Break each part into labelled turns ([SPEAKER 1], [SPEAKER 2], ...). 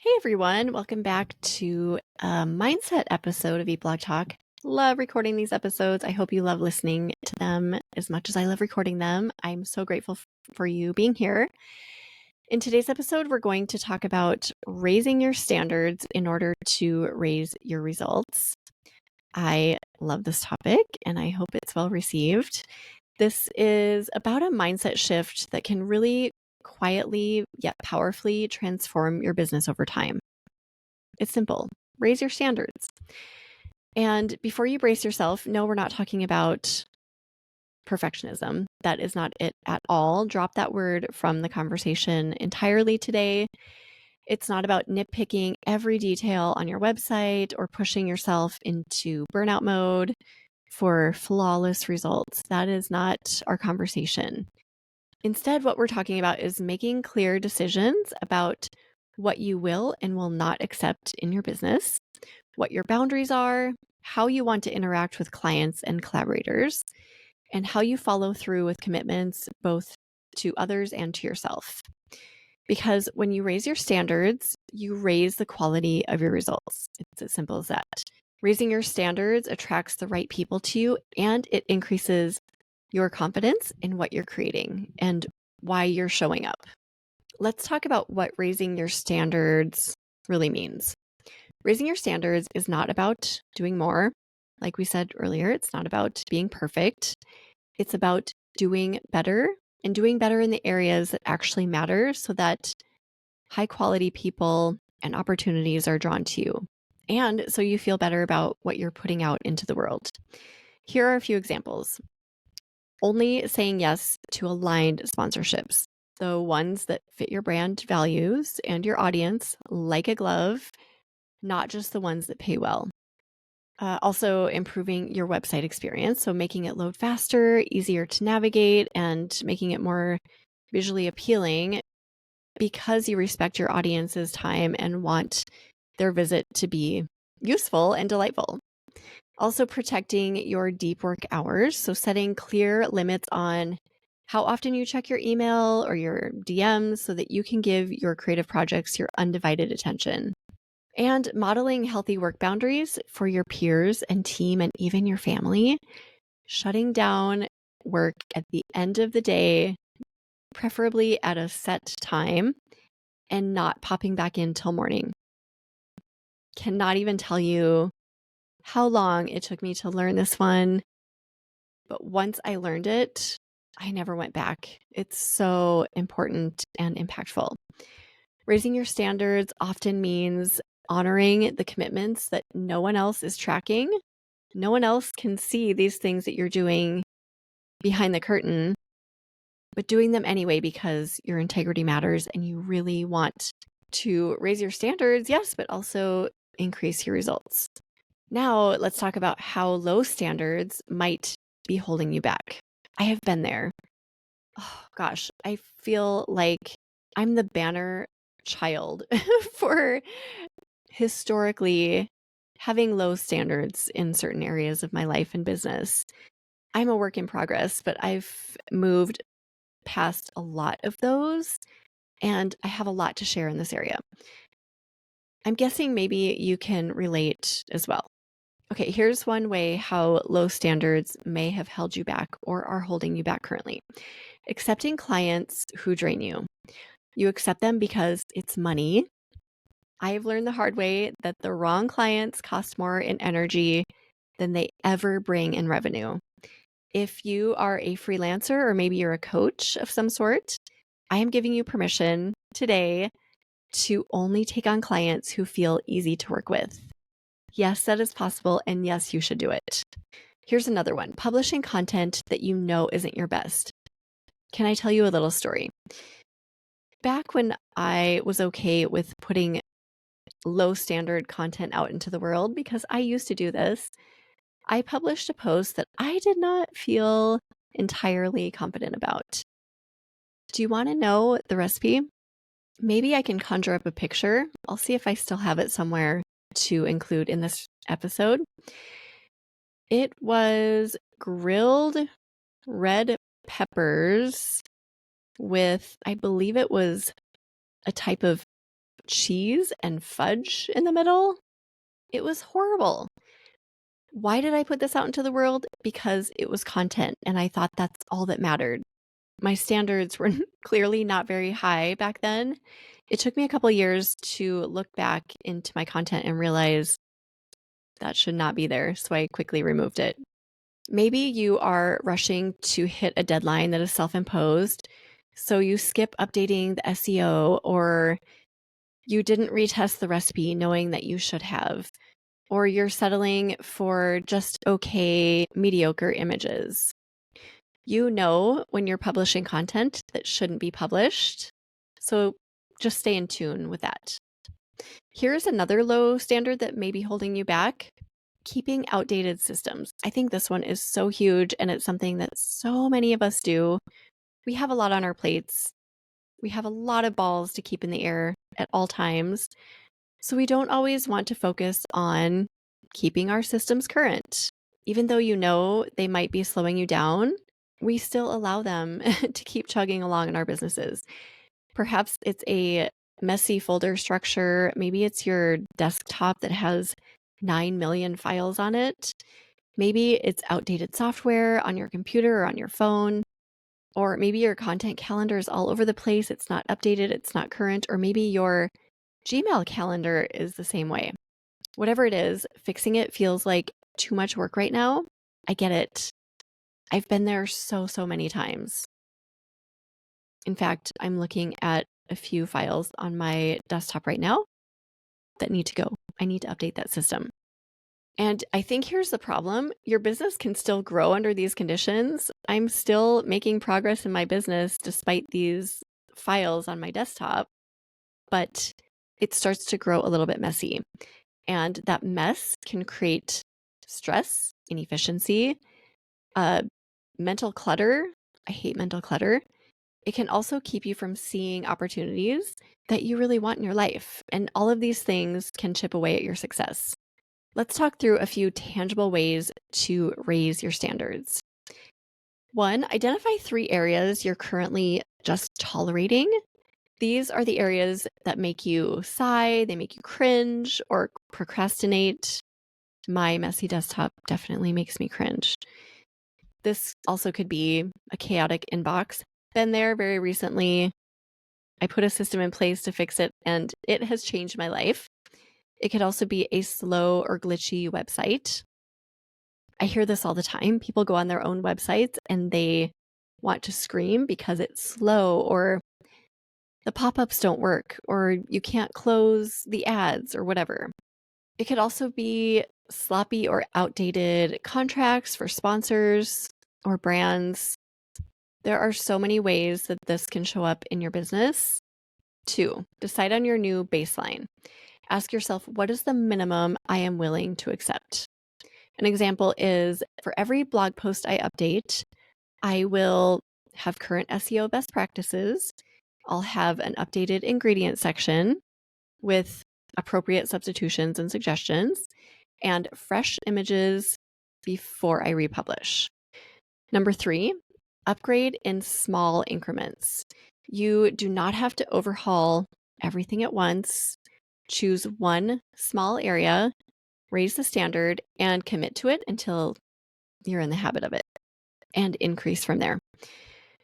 [SPEAKER 1] Hey everyone, welcome back to a mindset episode of Eat Blog Talk. Love recording these episodes. I hope you love listening to them as much as I love recording them. I'm so grateful for you being here. In today's episode, we're going to talk about raising your standards in order to raise your results. I love this topic and I hope it's well received. This is about a mindset shift that can really quietly yet powerfully transform your business over time. It's simple. Raise your standards. And before you brace yourself, no, we're not talking about perfectionism. That is not it at all. Drop that word from the conversation entirely today. It's not about nitpicking every detail on your website or pushing yourself into burnout mode for flawless results. That is not our conversation. Instead, what we're talking about is making clear decisions about what you will and will not accept in your business, what your boundaries are, how you want to interact with clients and collaborators, and how you follow through with commitments both to others and to yourself. Because when you raise your standards, you raise the quality of your results. It's as simple as that. Raising your standards attracts the right people to you, and it increases your confidence in what you're creating and why you're showing up. Let's talk about what raising your standards really means. Raising your standards is not about doing more. Like we said earlier, it's not about being perfect. It's about doing better and doing better in the areas that actually matter so that high quality people and opportunities are drawn to you. And so you feel better about what you're putting out into the world. Here are a few examples. Only saying yes to aligned sponsorships, the ones that fit your brand values and your audience like a glove, not just the ones that pay well. Also improving your website experience, so making it load faster, easier to navigate, and making it more visually appealing because you respect your audience's time and want their visit to be useful and delightful. Also protecting your deep work hours, so setting clear limits on how often you check your email or your DMs so that you can give your creative projects your undivided attention. And modeling healthy work boundaries for your peers and team and even your family. Shutting down work at the end of the day, preferably at a set time, and not popping back in till morning. Cannot even tell you how long it took me to learn this one. But once I learned it, I never went back. It's so important and impactful. Raising your standards often means honoring the commitments that no one else is tracking. No one else can see these things that you're doing behind the curtain, but doing them anyway because your integrity matters and you really want to raise your standards, yes, but also increase your results. Now, let's talk about how low standards might be holding you back. I have been there. Oh gosh, I feel like I'm the banner child for historically having low standards in certain areas of my life and business. I'm a work in progress, but I've moved past a lot of those and I have a lot to share in this area. I'm guessing maybe you can relate as well. Okay, here's one way how low standards may have held you back or are holding you back currently. Accepting clients who drain you. You accept them because it's money. I've learned the hard way that the wrong clients cost more in energy than they ever bring in revenue. If you are a freelancer or maybe you're a coach of some sort, I am giving you permission today to only take on clients who feel easy to work with. Yes, that is possible, and yes, you should do it. Here's another one. Publishing content that you know isn't your best. Can I tell you a little story? Back when I was okay with putting low standard content out into the world, because I used to do this, I published a post that I did not feel entirely confident about. Do you want to know the recipe? Maybe I can conjure up a picture. I'll see if I still have it somewhere to include in this episode. It was grilled red peppers with, I believe it was a type of cheese and fudge in the middle. It was horrible. Why did I put this out into the world? Because it was content, and I thought that's all that mattered. My standards were clearly not very high back then. It took me a couple years to look back into my content and realize that should not be there, so I quickly removed it. Maybe you are rushing to hit a deadline that is self-imposed, so you skip updating the SEO, or you didn't retest the recipe knowing that you should have, or you're settling for just okay, mediocre images. You know when you're publishing content that shouldn't be published, so just stay in tune with that. Here's another low standard that may be holding you back: keeping outdated systems. I think this one is so huge, and it's something that so many of us do. We have a lot on our plates. We have a lot of balls to keep in the air at all times. So we don't always want to focus on keeping our systems current. Even though you know they might be slowing you down, we still allow them to keep chugging along in our businesses. Perhaps it's a messy folder structure. Maybe it's your desktop that has 9 million files on it. Maybe it's outdated software on your computer or on your phone. Or maybe your content calendar is all over the place. It's not updated, it's not current. Or maybe your Gmail calendar is the same way. Whatever it is, fixing it feels like too much work right now. I get it. I've been there so many times. In fact, I'm looking at a few files on my desktop right now that need to go. I need to update that system. And I think here's the problem. Your business can still grow under these conditions. I'm still making progress in my business despite these files on my desktop, but it starts to grow a little bit messy. And that mess can create stress, inefficiency, mental clutter. I hate mental clutter. It can also keep you from seeing opportunities that you really want in your life. And all of these things can chip away at your success. Let's talk through a few tangible ways to raise your standards. 1, identify 3 areas you're currently just tolerating. These are the areas that make you sigh, they make you cringe, or procrastinate. My messy desktop definitely makes me cringe. This also could be a chaotic inbox. Been there very recently. I put a system in place to fix it, and it has changed my life. It could also be a slow or glitchy website. I hear this all the time. People go on their own websites and they want to scream because it's slow, or the pop-ups don't work, or you can't close the ads, or whatever. It could also be sloppy or outdated contracts for sponsors or brands. There are so many ways that this can show up in your business. 2, decide on your new baseline. Ask yourself, what is the minimum I am willing to accept? An example is, for every blog post I update, I will have current SEO best practices. I'll have an updated ingredient section with appropriate substitutions and suggestions, and fresh images before I republish. Number 3, upgrade in small increments. You do not have to overhaul everything at once. Choose one small area, raise the standard, and commit to it until you're in the habit of it, and increase from there.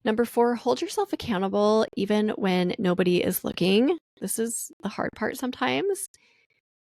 [SPEAKER 1] Number 4, hold yourself accountable even when nobody is looking. This is the hard part sometimes.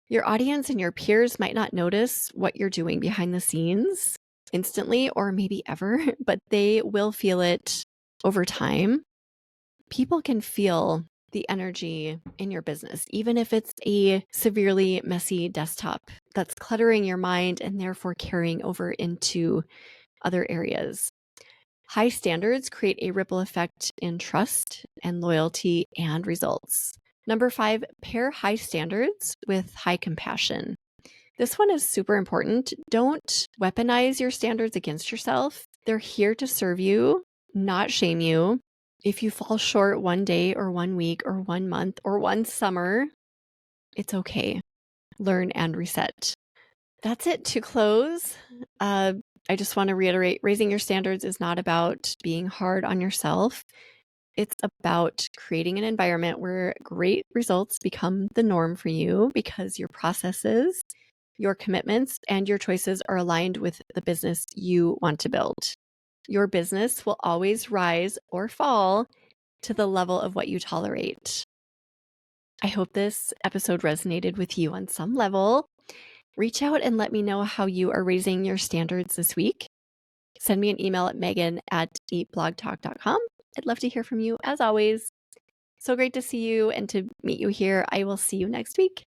[SPEAKER 1] Your audience and your peers might not notice what you're doing behind the scenes instantly, or maybe ever, but they will feel it over time. People can feel the energy in your business, even if it's a severely messy desktop that's cluttering your mind and therefore carrying over into other areas. High standards create a ripple effect in trust and loyalty and results. Number 5, pair high standards with high compassion. This one is super important. Don't weaponize your standards against yourself. They're here to serve you, not shame you. If you fall short one day or 1 week or 1 month or 1 summer, it's okay. Learn and reset. That's it to close. I just want to reiterate, raising your standards is not about being hard on yourself. It's about creating an environment where great results become the norm for you because your processes, your commitments, and your choices are aligned with the business you want to build. Your business will always rise or fall to the level of what you tolerate. I hope this episode resonated with you on some level. Reach out and let me know how you are raising your standards this week. Send me an email at megan@eatblogtalk.com. I'd love to hear from you as always. So great to see you and to meet you here. I will see you next week.